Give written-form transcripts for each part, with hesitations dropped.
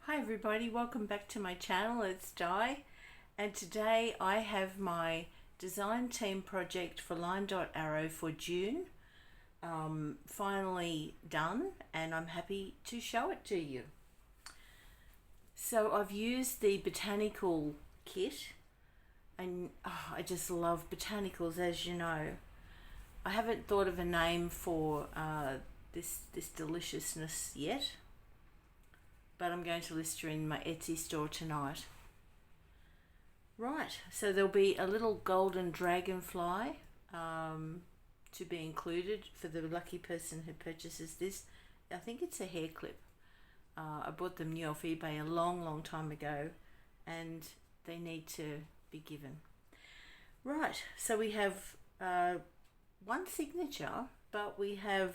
Hi everybody, welcome back to my channel. It's Di, and today I have my design team project for LineDotArrow for June finally done, and I'm happy to show it to you. So I've used the Botanical kit, and I just love botanicals, as you know. I haven't thought of a name for this deliciousness yet, but I'm going to list her in my Etsy store tonight. Right, so there'll be a little golden dragonfly to be included for the lucky person who purchases this. I think it's a hair clip. I bought them new off eBay a long time ago, and they need to be given. Right, so we have one signature, but we have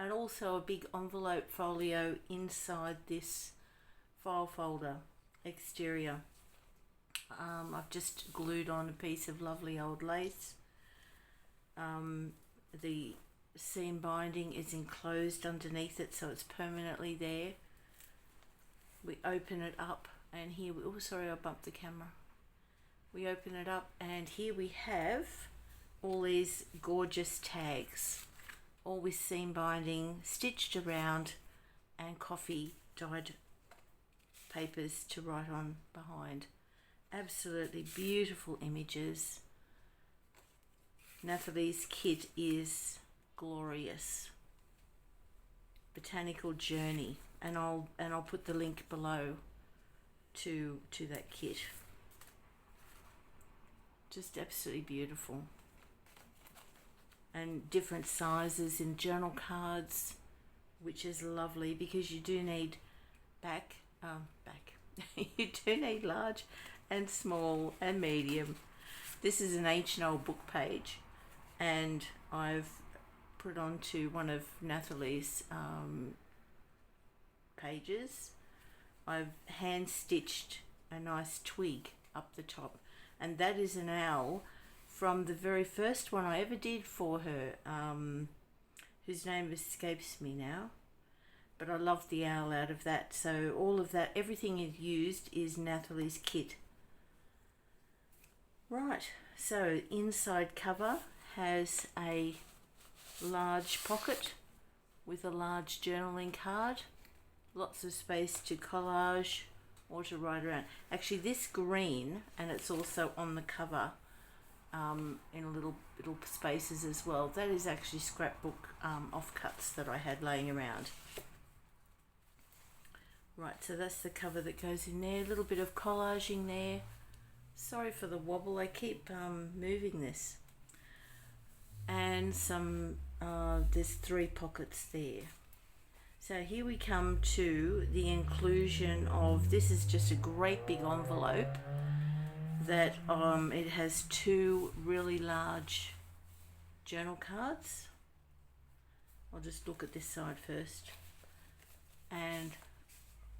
and also a big envelope folio inside this file folder exterior. I've just glued on a piece of lovely old lace. The seam binding is enclosed underneath it, so it's permanently there. We open it up, and here we, oh sorry, I bumped the camera. We open it up, and here we have all these gorgeous tags, all with seam binding stitched around and coffee dyed papers to write on behind. Absolutely beautiful images. Nathalie's kit is glorious. Botanical Journey, and I'll put the link below to that kit. Just absolutely beautiful. And different sizes in journal cards, which is lovely because you do need you do need large and small and medium. This is an ancient old book page, and I've put onto one of Nathalie's pages. I've hand stitched a nice twig up the top, and that is an owl from the very first one I ever did for her, whose name escapes me now, but I love the owl out of that. So all of that, everything used is Nathalie's kit. Right, so inside cover has a large pocket with a large journaling card, lots of space to collage or to write around. Actually, this green, and it's also on the cover, in little spaces as well. That is actually scrapbook offcuts that I had laying around. Right, so that's the cover that goes in there. A little bit of collaging there. Sorry for the wobble, I keep moving this. And some, there's 3 pockets there. So here we come to the inclusion of, this is just a great big envelope that it has 2 really large journal cards. I'll just look at this side first, and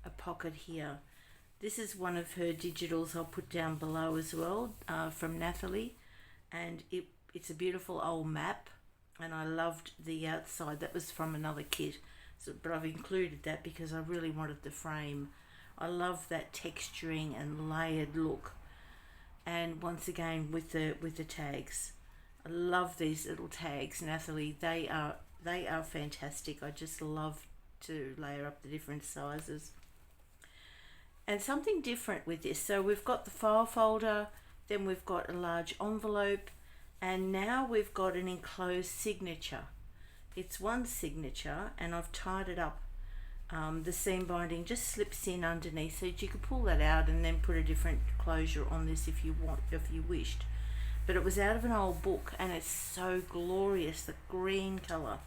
a pocket here. This is one of her digitals I'll put down below as well, from Nathalie, and it's a beautiful old map, and I loved the outside. That was from another kit, but I've included that because I really wanted the frame. I love that texturing and layered look. And once again with the tags, I love these little tags, Nathalie. They are fantastic. I just love to layer up the different sizes. And something different with this. So we've got the file folder, then we've got a large envelope, and now we've got an enclosed signature. It's one signature, and I've tied it up. The seam binding just slips in underneath, so you could pull that out and then put a different closure on this if you wished. But it was out of an old book, and it's so glorious, the green color.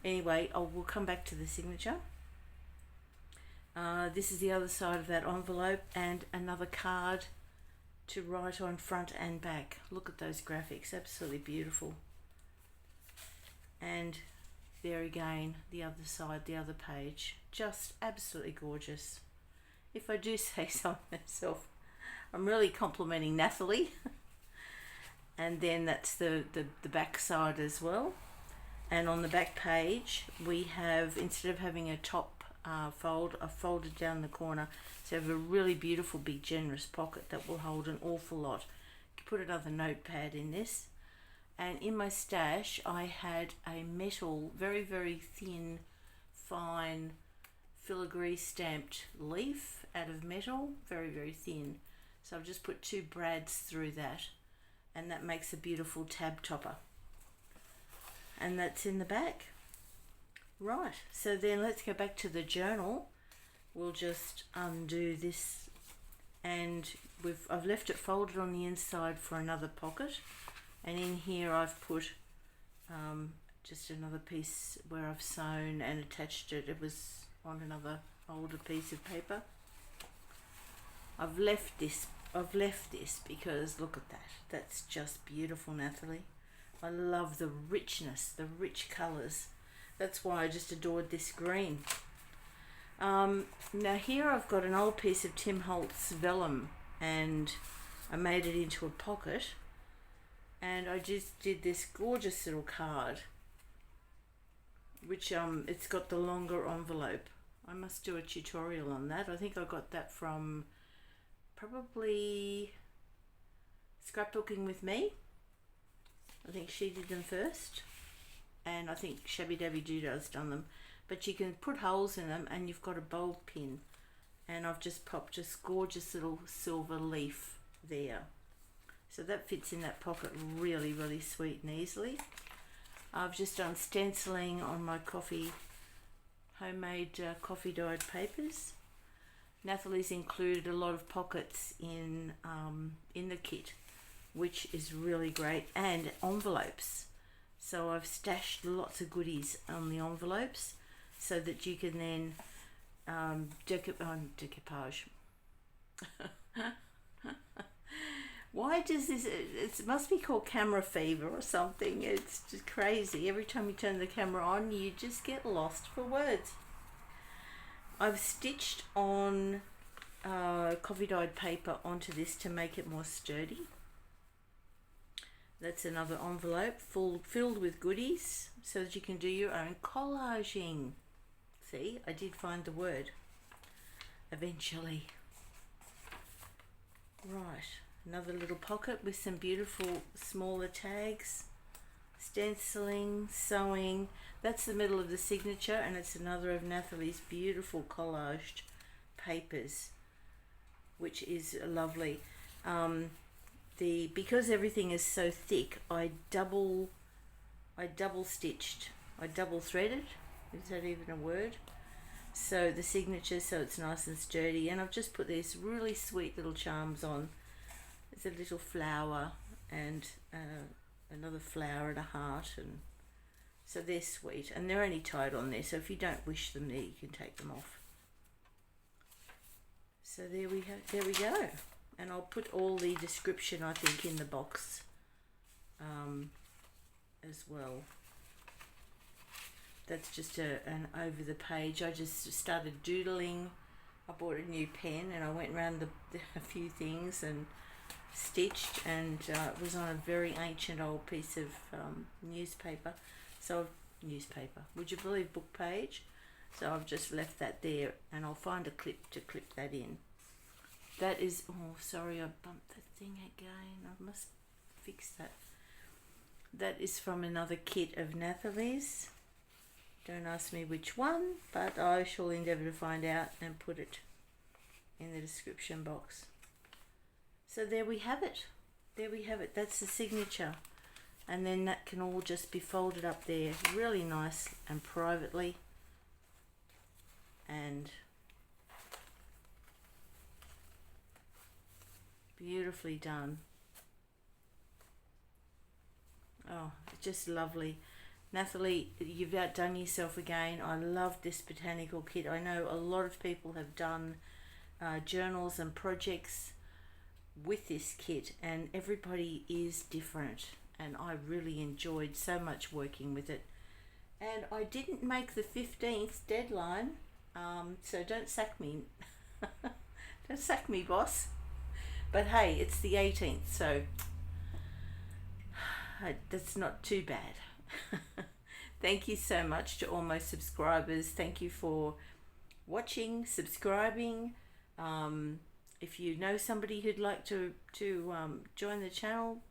Anyway, we'll come back to the signature. This is the other side of that envelope, and another card to write on front and back. Look at those graphics, absolutely beautiful. And there again, the other side, the other page, just absolutely gorgeous. If I do say so myself, I'm really complimenting Nathalie. And then that's the back side as well. And on the back page, we have, instead of having a top fold. I've folded down the corner, so I have a really beautiful big generous pocket that will hold an awful lot. You can put another notepad in this. And in my stash I had a metal, very very thin, fine filigree stamped leaf out of metal, very very thin. So I've just put 2 brads through that, and that makes a beautiful tab topper. And that's in the back. Right, so then let's go back to the journal. We'll just undo this, and I've left it folded on the inside for another pocket, and in here I've put just another piece where I've sewn and attached it. It was on another older piece of paper. I've left this because look at that. That's just beautiful, Nathalie. I love the richness, the rich colours. That's why I just adored this green. Now here I've got an old piece of Tim Holtz vellum, and I made it into a pocket, and I just did this gorgeous little card, which it's got the longer envelope. I must do a tutorial on that. I think I got that from probably Scrapbooking with Me. I think she did them first, and I think Shabby Dabby Doodah's done them. But you can put holes in them, and you've got a bulb pin, and I've just popped this gorgeous little silver leaf there, so that fits in that pocket really really sweet and easily. I've just done stenciling on my homemade coffee dyed papers. Nathalie's included a lot of pockets in the kit, which is really great, and envelopes. So I've stashed lots of goodies on the envelopes so that you can then decoupage. Why does this, it must be called camera fever or something. It's just crazy. Every time you turn the camera on, you just get lost for words. I've stitched on coffee dyed paper onto this to make it more sturdy. That's another envelope filled with goodies so that you can do your own collaging. See, I did find the word eventually. Right, another little pocket with some beautiful smaller tags, stenciling, sewing. That's the middle of the signature, and it's another of Nathalie's beautiful collaged papers, which is lovely. Because everything is so thick, I double stitched, I double threaded, is that even a word? So the signature, so it's nice and sturdy, and I've just put these really sweet little charms on. It's a little flower and another flower and a heart, and so they're sweet, and they're only tied on there, so if you don't wish them there, you can take them off. So there we go. And I'll put all the description, I think, in the box as well. That's just an over the page. I just started doodling. I bought a new pen, and I went around a few things and stitched, and it was on a very ancient old piece of newspaper. So would you believe, book page? So I've just left that there, and I'll find a clip to clip that in. That is, oh sorry, I bumped that thing again. I must fix that. That is from another kit of Nathalie's. Don't ask me which one, but I shall endeavour to find out and put it in the description box. So there we have it. There we have it. That's the signature. And then that can all just be folded up there really nice and privately. And beautifully done. Oh, it's just lovely. Nathalie, you've outdone yourself again. I love this botanical kit. I know a lot of people have done journals and projects with this kit, and everybody is different, and I really enjoyed so much working with it. And I didn't make the 15th deadline, so don't sack me. Don't sack me, boss. But hey, it's the 18th, so that's not too bad. Thank you so much to all my subscribers. Thank you for watching, subscribing. If you know somebody who'd like to join the channel,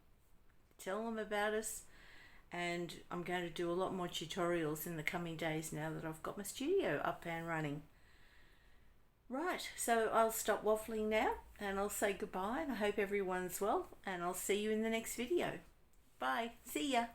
tell them about us. And I'm going to do a lot more tutorials in the coming days now that I've got my studio up and running. Right, so I'll stop waffling now and I'll say goodbye, and I hope everyone's well, and I'll see you in the next video. Bye. See ya.